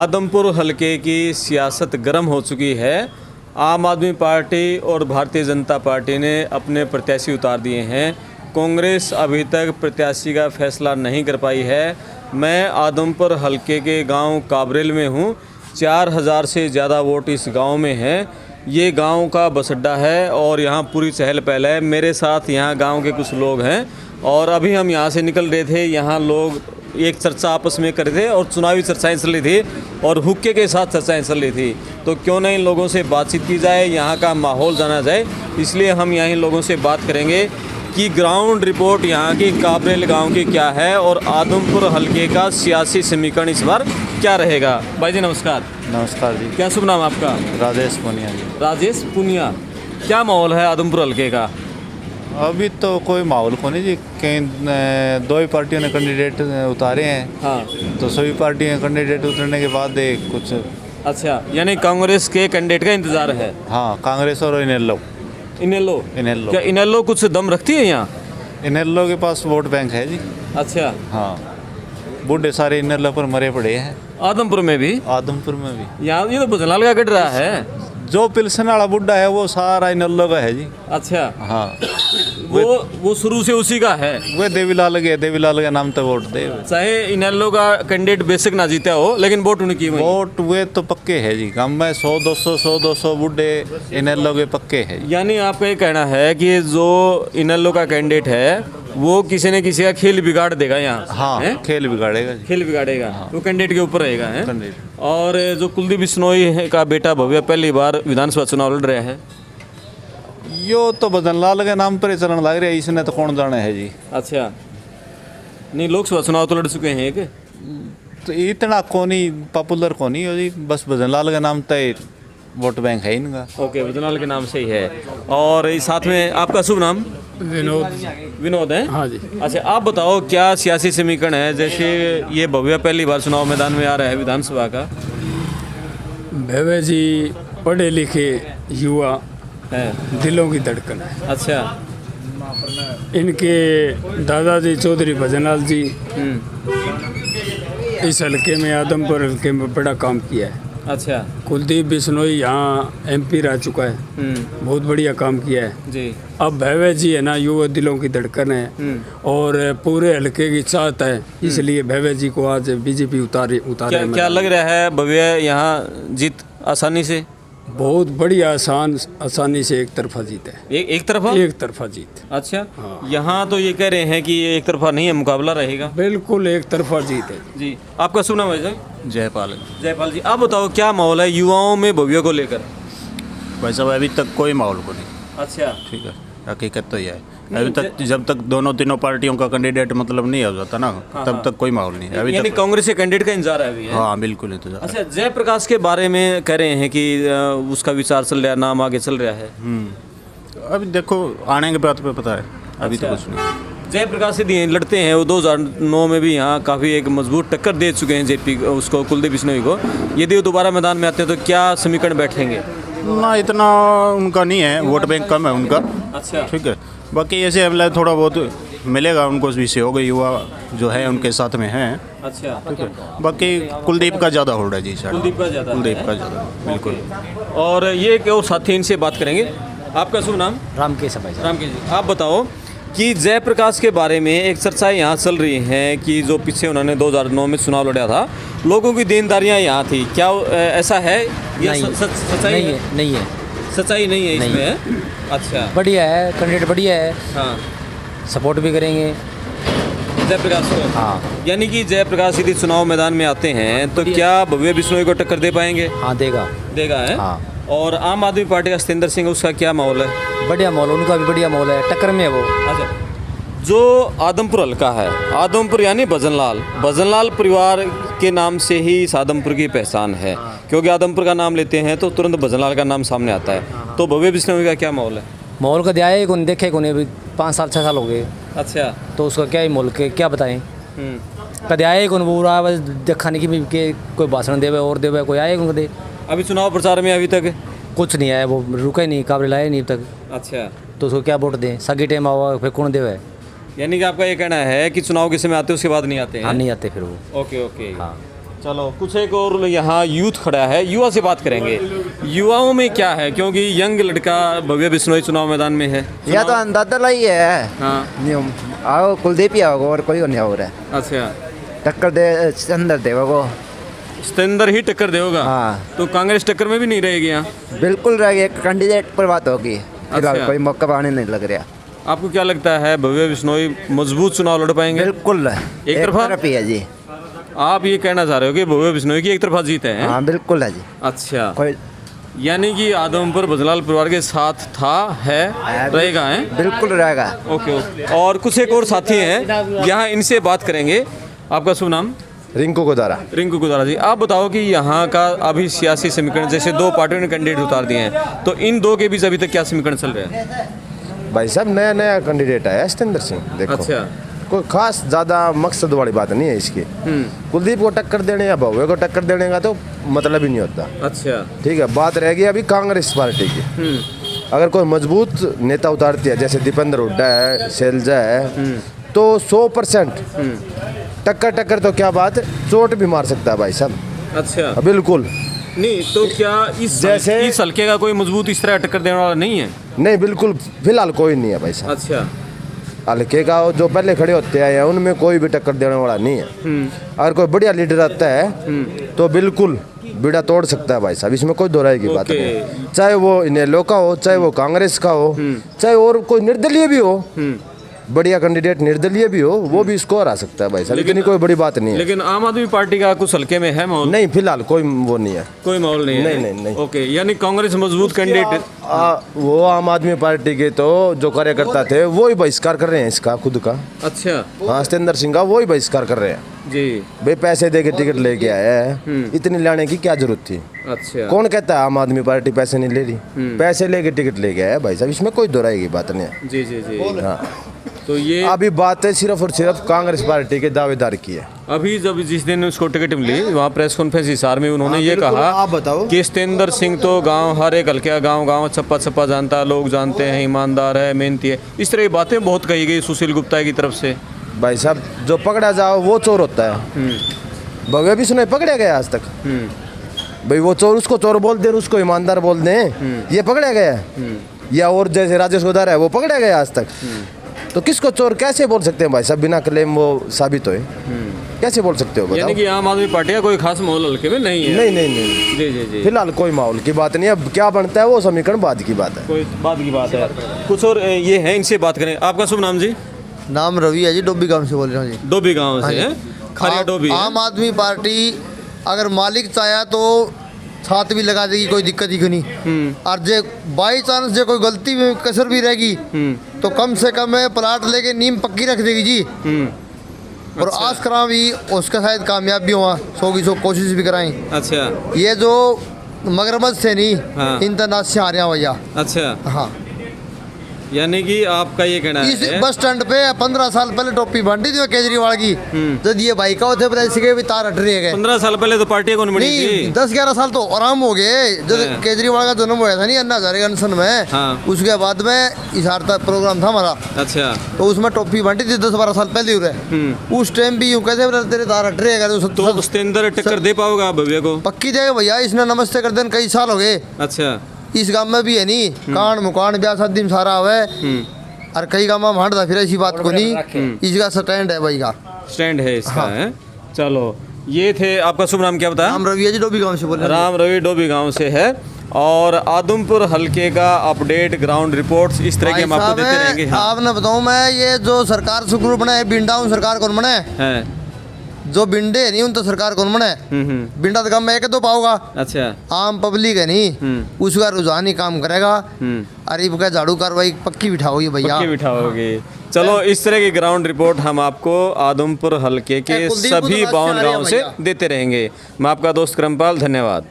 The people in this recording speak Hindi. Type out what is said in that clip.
आदमपुर हलके की सियासत गर्म हो चुकी है। आम आदमी पार्टी और भारतीय जनता पार्टी ने अपने प्रत्याशी उतार दिए हैं। कांग्रेस अभी तक प्रत्याशी का फैसला नहीं कर पाई है। मैं आदमपुर हलके के गांव काबरेल में हूं। 4000 से ज़्यादा वोट इस गांव में हैं। ये गांव का बस अड्डा है और यहाँ पूरी चहल पहल है। मेरे साथ यहाँ गांव के कुछ लोग हैं और अभी हम यहाँ से निकल रहे थे। यहाँ लोग एक चर्चा आपस में कर रहे थे और चुनावी चर्चाएं चल रही थी और हुक्के के साथ चर्चाएं चल रही थी। तो क्यों नहीं इन लोगों से बातचीत की जाए, यहाँ का माहौल जाना जाए। इसलिए हम यहाँ लोगों से बात करेंगे कि ग्राउंड रिपोर्ट यहाँ की काबरेल गांव की क्या है और आदमपुर हलके का सियासी समीकरण इस बार क्या रहेगा। भाई जी नमस्कार। नमस्कार जी। क्या शुभ नाम आपका? राजेश पुनिया जी। राजेश पुनिया। क्या माहौल है आदमपुर हलके का? अभी तो कोई माहौल को नहीं जी, कहीं दो ही पार्टियों ने कैंडिडेट उतारे हैं। हाँ, तो सभी पार्टियों कैंडिडेट उतरने के बाद कुछ। अच्छा, यानी कांग्रेस के कैंडिडेट का इंतजार है। हाँ, कांग्रेस और इनेलो। इनेलो क्या इनेलो कुछ दम रखती है यहाँ? इनेलो के पास वोट बैंक है जी। अच्छा, हाँ, बूढ़े सारे इनेलो पर मरे पड़े हैं। आदमपुर में भी? आदमपुर में भी। यहाँ ये तो भजनलाल का कट रहा है। जो पिलसन वाला बुढ़ा है वो सारा इनेलो का है जी। अच्छा, हाँ, वो शुरू से उसी का है। वे देवीलाल के नाम तो वोट दे। चाहे इनेलो का कैंडिडेट बेसिक ना जीता हो लेकिन वोट उनकी वोट वे तो पक्के है जी। गाँव में 100-200 बुढ़े इनेलो के पक्के है। यानी आपका ये कहना है कि जो इनेलो का कैंडिडेट है वो किसी न किसी का खेल बिगाड़ देगा यहाँ? हाँ, खेल बिगाड़ेगा जी। खेल बिगाड़ेगा। हाँ। वो कैंडिडेट के ऊपर रहेगा है। कैंडिडेट। और जो कुलदीप बिश्नोई का बेटा भव्य पहली बार विधानसभा चुनाव लड़ रहा है। यो तो भजनलाल के नाम पर ही चलन लग रहा है, इसने तो कौन जाने है जी। अच्छा, नहीं लोकसभा चुनाव तो लड़ चुके हैं एक। तो इतना कोनी पॉपुलर कोनी हो जी, बस भजनलाल के नाम तय वोट बैंक है इनका। ओके, भजनलाल के नाम से ही है। और इस साथ में आपका शुभ नाम? विनोद है। हाँ जी। अच्छा, आप बताओ क्या सियासी समीकरण है? जैसे ये भव्य पहली बार चुनाव मैदान में आ रहा है विधानसभा का। भव्य जी पढ़े लिखे युवा है, दिलों की धड़कन है। अच्छा। इनके दादाजी चौधरी भजनलाल जी इस हल्के में, आदमपुर हल्के में बड़ा काम किया है। अच्छा। कुलदीप बिश्नोई यहाँ MP रह चुका है, बहुत बढ़िया काम किया है जी। अब भव्य जी है ना, युवा दिलों की धड़कन है और पूरे हल्के की चाहत है, इसलिए भव्य जी को आज BJP उतारे। क्या लग रहा है भव्य यहाँ जीत आसानी से? बहुत बढ़िया आसानी से एक तरफा जीत है। एक तरफा? एक तरफा जीत। अच्छा। हाँ। यहाँ तो ये कह रहे हैं कि ये एक तरफा नहीं है, मुकाबला रहेगा। बिल्कुल एक तरफा जीत है जी। आपका सुना भाई साहब? जयपाल जी, आप बताओ क्या माहौल है युवाओं में भव्य को लेकर? भाई साहब अभी तक कोई माहौल को नहीं। अच्छा, ठीक है, हकीकत तो यह है अभी तक जब तक दोनों तीनों पार्टियों का कैंडिडेट मतलब नहीं हो जाता ना, तब तक कोई माहौल नहीं है अभी यानी तक। कांग्रेस के कैंडिडेट का इंतजार है अभी? हाँ बिल्कुल इंतजार। अच्छा, जयप्रकाश के बारे में कह रहे हैं कि उसका विचार चल रहा है, नाम आगे चल रहा है। अभी देखो आने के बाद पे पता है, अभी तो कुछ नहीं। जयप्रकाश से लड़ते हैं वो 2009 में भी यहाँ काफ़ी एक मजबूत टक्कर दे चुके हैं JP उसको, कुलदीप बिश्नोई को। यदि वो दोबारा मैदान में आते हैं तो क्या समीकरण बैठेंगे? ना इतना उनका नहीं है, वोट बैंक कम है उनका। अच्छा, ठीक है, बाकी ऐसे मतलब थोड़ा बहुत मिलेगा उनको भी, सहयोग युवा जो है उनके साथ में है। अच्छा, ठीक है, बाकी कुलदीप का ज़्यादा होल्ड है जी सर। कुलदीप का ज़्यादा? कुलदीप का ज़्यादा बिल्कुल। और ये एक और साथी इनसे बात करेंगे। आपका शुभ नाम? रामकेश भाई। रामकेश जी, आप बताओ कि जयप्रकाश के बारे में एक चर्चाएं यहाँ चल रही हैं कि जो पीछे उन्होंने 2009 में चुनाव लड़ा था, लोगों की देनदारियाँ यहाँ थी, क्या ऐसा है? ये सच्चाई नहीं है? नहीं है, सच्चाई नहीं है इसमें। अच्छा, बढ़िया है कैंडिडेट, बढ़िया है। हाँ, सपोर्ट भी करेंगे जयप्रकाश को। हाँ। यानी कि जयप्रकाश यदि चुनाव मैदान में आते हैं तो क्या भव्य बिश्नोई को टक्कर दे पाएंगे? हाँ देगा है। हाँ। और आम आदमी पार्टी का सतेंद्र सिंह, उसका क्या माहौल है? बढ़िया माहौल, उनका भी बढ़िया माहौल है, टक्कर में है वो। अच्छा, जो आदमपुर हल्का है, आदमपुर यानी भजनलाल परिवार के नाम से ही इस आदमपुर की पहचान है। क्योंकि आदमपुर का नाम लेते हैं तो तुरंत भजनलाल का नाम सामने आता है। तो भव्य बिश्नोई का क्या माहौल है? माहौल का दिया है कौन देखे कौन, अभी 5-6 साल हो गए। अच्छा, तो उसका क्या ही माहौल के क्या बताएं। कदे आए कौन पूरा बस देखा नहीं कि कोई भाषण देवे और देवे, कोई आए कौन दे। अभी चुनाव प्रचार में अभी तक कुछ नहीं आया, वो रुका नहीं, काबरेल आए नहीं अब तक। अच्छा, तो उसको क्या वोट दें? सगी टाइम आवा फिर कौन देवे? यानी कि आपका ये कहना है कि चुनाव के समय आते उसके बाद नहीं आते हैं? हाँ नहीं आते फिर वो। ओके। हाँ चलो कुछ एक और यहाँ यूथ खड़ा है, युवा से बात करेंगे। युवाओं में क्या है, क्योंकि यंग लड़का भव्य बिश्नोई चुनाव मैदान में है। या तो अंदाजा ही है। हाँ आओ कुलदीप ही आओगे और कोई नहीं हो रहा है। अच्छा, टक्कर दे अंदर देवो स्टेंदर ही टक्कर देगा। हाँ। तो कांग्रेस टक्कर में भी नहीं रहेगी यहाँ? बिल्कुल रह गया, कैंडिडेट पर बात होगी। फिलहाल अच्छा। कोई मौका पाने नहीं लग रहा। आपको क्या लगता है भव्य बिश्नोई मजबूत चुनाव लड़ पाएंगे? बिल्कुल एक तरफा? तरफ ही है जी। आप ये कहना चाह रहे हो कि भव्य बिश्नोई की एक तरफा जीत है? हाँ बिल्कुल है जी। अच्छा, कोई यानी कि आदमपुर भजलाल परिवार के साथ था, है, रहेगा है? बिल्कुल रहेगा। Okay okay. और कुछ एक और साथी हैं यहाँ, इनसे बात करेंगे। आपका शुभ नाम? रिंकू गोदारा। रिंकू गुदारा जी, आप बताओ कि यहाँ का अभी सियासी समीकरण, जैसे दो पार्टियों ने कैंडिडेट उतार दिए हैं, तो इन दो के बीच अभी तक क्या समीकरण चल रहा है? भाई साहब नया नया कैंडिडेट आया स्टेंदर सिंह। देखो अच्छा। कोई खास ज़्यादा मकसद वाली बात नहीं है इसकी। कुलदीप को टक्कर देने या भव्य को टक्कर देने का तो मतलब ही नहीं होता। अच्छा। ठीक है, बात रह गई अभी कांग्रेस पार्टी की। अगर कोई मजबूत नेता उतारती है, जैसे दीपेंद्र हुड्डा है, शैलजा है, तो 100% टक्कर तो क्या बात, चोट भी मार सकता है भाई साहब। अच्छा, बिल्कुल नहीं तो क्या इस हल्के का कोई मजबूत इस तरह टक्कर देने वाला नहीं है? नहीं, बिल्कुल फिलहाल कोई नहीं है भाई साहब। अच्छा। हल्के का जो पहले खड़े होते हैं उनमें कोई भी टक्कर देने वाला नहीं है। अगर कोई बढ़िया लीडर आता है तो बिल्कुल बीड़ा तोड़ सकता है भाई साहब, इसमें कोई दोहराई की बात नहीं। चाहे वो इनेलो का हो, चाहे वो कांग्रेस का हो, चाहे और कोई निर्दलीय भी हो, बढ़िया कैंडिडेट निर्दलीय भी हो, वो भी स्कोर आ सकता है भाई साहब। लेकिन कोई बड़ी बात नहीं है। लेकिन आम आदमी पार्टी का कुछ हल्के में है माहौल? नहीं, फिलहाल कोई वो नहीं है। कोई माहौल नहीं है? नहीं। ओके, यानी कांग्रेस मजबूत कैंडिडेट? वो आम आदमी पार्टी के तो जो कार्यकर्ता थे वो ही बहिष्कार कर रहे हैं इसका खुद का। अच्छा। हाँ, स्टेंदर सिंह का वो ही बहिष्कार कर रहे हैं जी। भाई, पैसे दे के टिकट लेके आया है, इतनी लाने की क्या जरूरत थी? अच्छा। कौन कहता है आम आदमी पार्टी पैसे नहीं ले रही? पैसे लेके टिकट लेके आया भाई साहब, इसमें कोई दोहराई की बात नहीं है। जी जी जी। हाँ, तो ये अभी बात है सिर्फ और सिर्फ कांग्रेस पार्टी के दावेदार की है। अभी जब जिस दिन उसको टिकट मिली, वहाँ प्रेस कॉन्फ्रेंस हिसार में उन्होंने ये कहा आप बताओ कि स्टेंदर सिंह तो गांव, हर एक हल्के गांव छप्पा छप्पा जानता है, लोग जानते हैं, ईमानदार है, मेहनती है, इस तरह की बातें बहुत कही गई सुशील गुप्ता की तरफ से। भाई साहब, जो पकड़ा जाओ वो चोर होता है। भव्य भी सुने पकड़ा गया आज तक? भाई वो चोर, उसको चोर बोल दे, उसको ईमानदार बोल दे, ये पकड़ा गया? या और जैसे राजेश गोदारा है वो पकड़ा गया आज तक? तो किसको चोर कैसे बोल सकते हैं भाई साहब, बिना क्लेम वो साबित होए? कैसे बोल सकते हो बताओ? यानी कि आम आदमी पार्टी का कोई खास माहौल हल्के में नहीं है? नहीं। जी जी जी। फिलहाल कोई माहौल की बात नहीं है। अब क्या बनता है वो समीकरण बाद की बात है। कोई बात की बात है। कुछ और ये है, इनसे बात करें। आपका शुभ नाम जी? नाम रवि है जी, डोबी गांव से बोल रहा हूँ जी। डोबी गांव से है? खरिया डोबी है? आम आदमी पार्टी अगर मालिक चाहे तो छात भी लगा देगी, कोई दिक्कत ही नहीं। और जे बाई चांस जे कोई गलती में कसर भी रहेगी तो कम से कम प्लाट लेके नींव पक्की रख देगी जी। और अच्छा। आस करा भी उसका शायद कामयाब भी हुआ, 100 की 100 कोशिश भी कराई। अच्छा। ये जो मगरमच्छ से नहीं, हाँ। इंटरनेट से आ रहा भैया। अच्छा, हाँ, यानी कि आपका ये कहना इस है बस स्टैंड पे 15 साल पहले टोपी बांटी थी केजरीवाल की, जब ये बाइक का होते पर इसके भी तार हट रहे गए। 15 साल पहले तो पार्टी कौन बनी नहीं, थी? 10-11 साल तो आराम हो गए जब हाँ। केजरीवाल का जन्म हुआ था नहीं, अन्ना हजारे अनशन में। हाँ। उसके बाद में इशार तक प्रोग्राम था हमारा, अच्छा। तो उसमें टोपी बांटी थी 10-12 साल पहले ही रहे। उस टाइम भी यूँ कैसे तेरे तार हट रहे गए। तो स्टेंदर टक्कर दे पाओगा भव्य को? पक्की देगा भैया, इसने नमस्ते कर देन कई साल हो गए। अच्छा। इस गांव में भी है नहीं, कांड मुकांड ब्याह शादी में सारा हुआ और कई गाँव में भांडता फिर ऐसी बात को नहीं। इसका स्टैंड है भाई का, स्टैंड है इसका। हाँ। है? चलो, ये थे। आपका शुभ नाम क्या बताया? राम रवि जी, डोबी गांव से बोल रहे हैं। राम रवि डोबी गांव से है। और आदमपुर हल्के का अपडेट, ग्राउंड रिपोर्ट्स इस तरह के हम आपको देते रहेंगे। हाँ। आपने बताऊं मैं, ये जो सरकार से ग्रुप बना है बिंडा, उन सरकार कौन बना है? जो बिंडे नहीं उन तो सरकार कौन बना है? बिंडा तो कम में एक दो पाओगा। अच्छा। आम पब्लिक है नहीं, उसका रुझान ही काम करेगा। अरीब का झाड़ू कार्रवाई पक्की बिठाओगी भैया, पक्की बिठाओगे। चलो, इस तरह की ग्राउंड रिपोर्ट हम आपको आदमपुर हल्के के कुलदीप को तो सभी बात 52 से आ रही है गाँव से भैया। देते रहेंगे। मैं आपका दोस्त क्रमपाल, धन्यवाद।